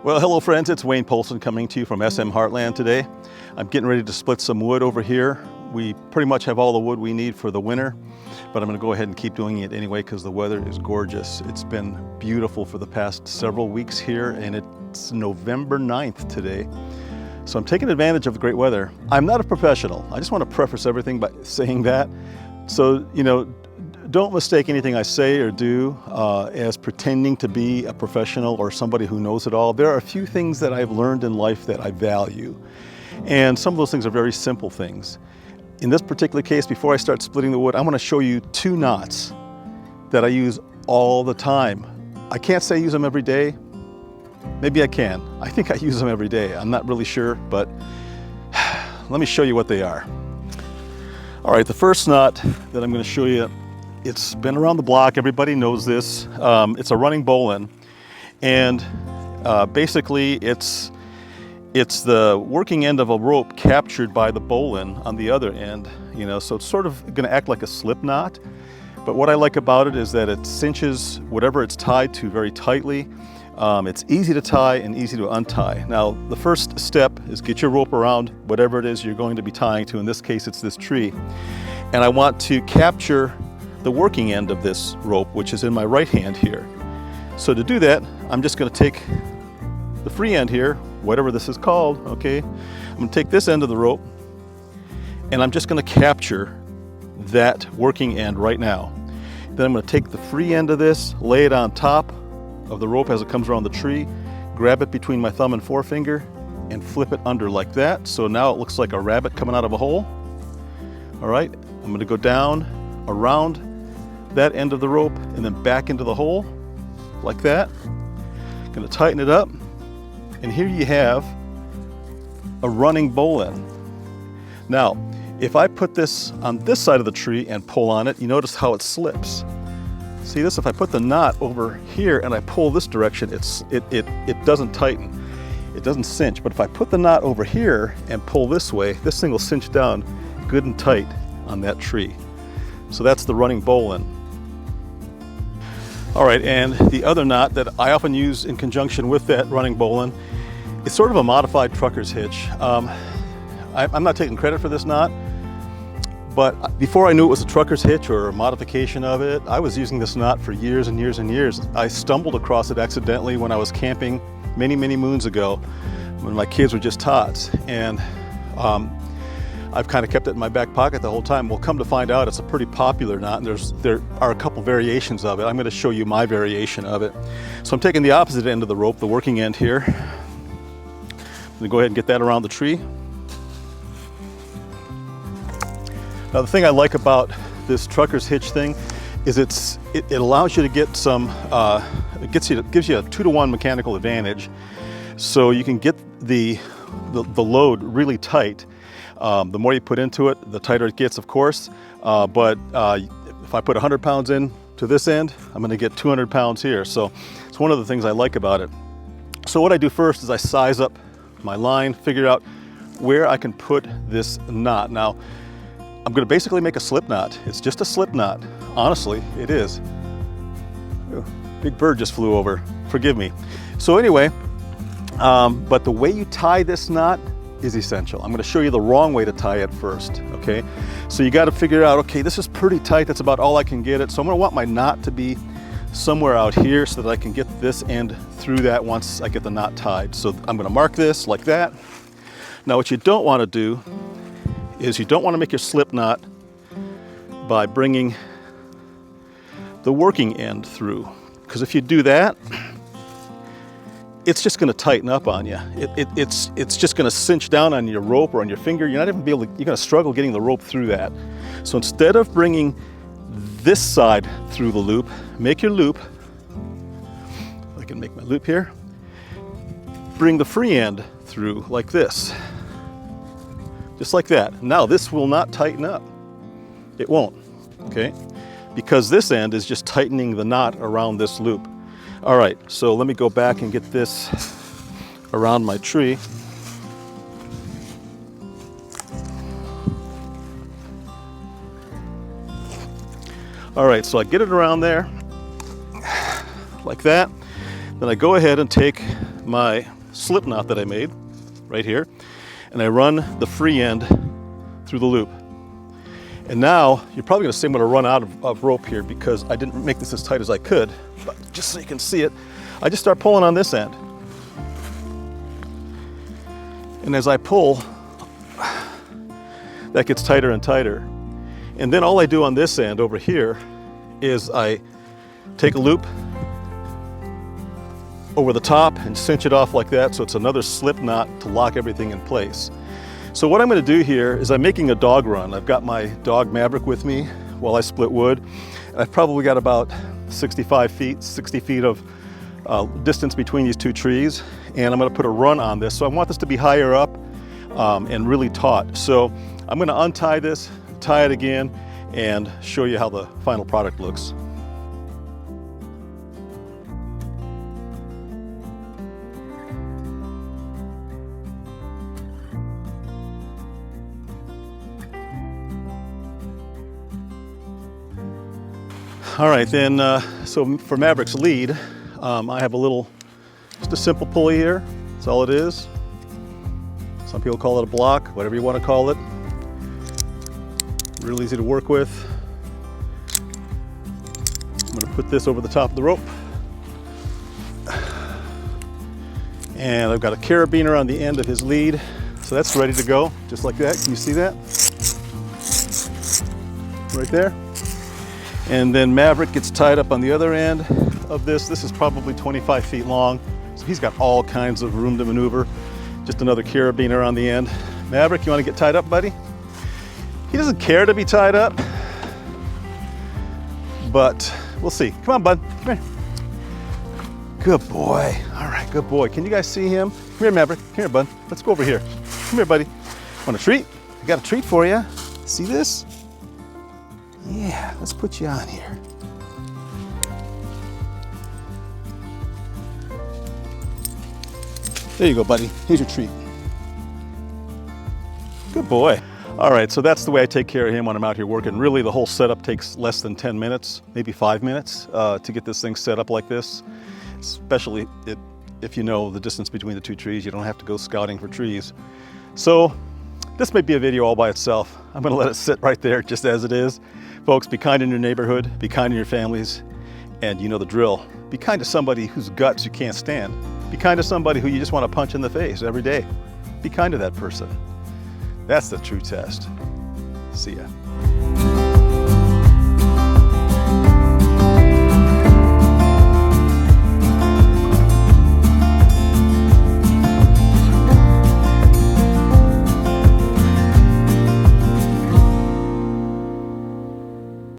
Well, hello friends, it's Wayne Polson coming to you from SM Heartland today. I'm getting ready to split some wood over here. We pretty much have all the wood we need for the winter, but I'm going to go ahead and keep doing it anyway because the weather is gorgeous. It's been beautiful for the past several weeks here, and it's November 9th today. So I'm taking advantage of the great weather. I'm not a professional. I just want to preface everything by saying that. So, don't mistake anything I say or do as pretending to be a professional or somebody who knows it all. There are a few things that I've learned in life that I value. And some of those things are very simple things. In this particular case, before I start splitting the wood, I'm going to show you two knots that I use all the time. I can't say I use them every day. Maybe I can. I think I use them every day. I'm not really sure, but let me show you what they are. All right, the first knot that I'm going to show you, it's been around the block. Everybody knows this. It's a running bowline, and basically it's the working end of a rope captured by the bowline on the other end. So it's sort of going to act like a slip knot. But what I like about it is that it cinches whatever it's tied to very tightly. It's easy to tie and easy to untie. Now, the first step is get your rope around whatever it is you're going to be tying to. In this case, it's this tree. And I want to capture the working end of this rope, which is in my right hand here. So to do that, I'm just going to take the free end here, whatever this is called, okay? I'm going to take this end of the rope, and I'm just going to capture that working end right now. Then I'm going to take the free end of this, lay it on top of the rope as it comes around the tree, grab it between my thumb and forefinger, and flip it under like that. So now it looks like a rabbit coming out of a hole. All right, I'm going to go down around that end of the rope and then back into the hole like that. Going to tighten it up, and here you have a running bowline. Now, if I put this on this side of the tree and pull on it, you notice how it slips. See this? If I put the knot over here and I pull this direction, it doesn't tighten. It doesn't cinch. But if I put the knot over here and pull this way, this thing will cinch down good and tight on that tree. So that's the running bowline. All right, and the other knot that I often use in conjunction with that running bowline, it's sort of a modified trucker's hitch. I'm not taking credit for this knot, but before I knew it was a trucker's hitch or a modification of it, I was using this knot for years and years and years. I stumbled across it accidentally when I was camping many, many moons ago when my kids were just tots. And I've kind of kept it in my back pocket the whole time. Well, come to find out, it's a pretty popular knot, and there are a couple variations of it. I'm going to show you my variation of it. So I'm taking the opposite end of the rope, the working end here. I'm going to go ahead and get that around the tree. Now, the thing I like about this trucker's hitch thing is it allows you to get some, gives you a 2-to-1 mechanical advantage. So you can get the load really tight. The more you put into it, the tighter it gets, of course. But if I put 100 pounds in to this end, I'm going to get 200 pounds here. So it's one of the things I like about it. So what I do first is I size up my line, figure out where I can put this knot. Now, I'm going to basically make a slip knot. It's just a slip knot. Honestly, it is. Ooh, big bird just flew over. Forgive me. So anyway, but the way you tie this knot is essential. I'm going to show you the wrong way to tie it first, okay? So you got to figure out, okay, this is pretty tight. That's about all I can get it. So I'm going to want my knot to be somewhere out here so that I can get this end through that once I get the knot tied. So I'm going to mark this like that. Now what you don't want to do is you don't want to make your slip knot by bringing the working end through, because if you do that, it's just going to tighten up on you. It's just going to cinch down on your rope or on your finger. You're not even you're going to struggle getting the rope through that. So instead of bringing this side through the loop, make your loop. I can make my loop here. Bring the free end through like this. Just like that. Now this will not tighten up. It won't, okay? Because this end is just tightening the knot around this loop. All right, so let me go back and get this around my tree. All right, so I get it around there like that. Then I go ahead and take my slip knot that I made right here, and I run the free end through the loop. And now you're probably going to say I'm going to run out of rope here because I didn't make this as tight as I could, but just so you can see it, I just start pulling on this end. And as I pull, that gets tighter and tighter. And then all I do on this end over here is I take a loop over the top and cinch it off like that, so it's another slip knot to lock everything in place. So what I'm going to do here is I'm making a dog run. I've got my dog Maverick with me while I split wood. And I've probably got about 65 feet, 60 feet of distance between these two trees. And I'm going to put a run on this. So I want this to be higher up and really taut. So I'm going to untie this, tie it again, and show you how the final product looks. All right, then, so for Maverick's lead, I have just a simple pulley here. That's all it is. Some people call it a block, whatever you want to call it. Real easy to work with. I'm going to put this over the top of the rope. And I've got a carabiner on the end of his lead. So that's ready to go, just like that. Can you see that? Right there. And then Maverick gets tied up on the other end of this. This is probably 25 feet long. So he's got all kinds of room to maneuver. Just another carabiner on the end. Maverick, you want to get tied up, buddy? He doesn't care to be tied up, but we'll see. Come on, bud, come here. Good boy, all right, good boy. Can you guys see him? Come here, Maverick, come here, bud. Let's go over here. Come here, buddy. Want a treat? I got a treat for you. See this? Yeah, let's put you on here. There you go, buddy. Here's your treat. Good boy. All right, so that's the way I take care of him when I'm out here working. Really, the whole setup takes less than 10 minutes, maybe 5 minutes to get this thing set up like this. Especially if you know the distance between the two trees. You don't have to go scouting for trees. So this may be a video all by itself. I'm gonna let it sit right there just as it is. Folks, be kind in your neighborhood, be kind in your families, and you know the drill. Be kind to somebody whose guts you can't stand. Be kind to somebody who you just want to punch in the face every day. Be kind to that person. That's the true test. See ya.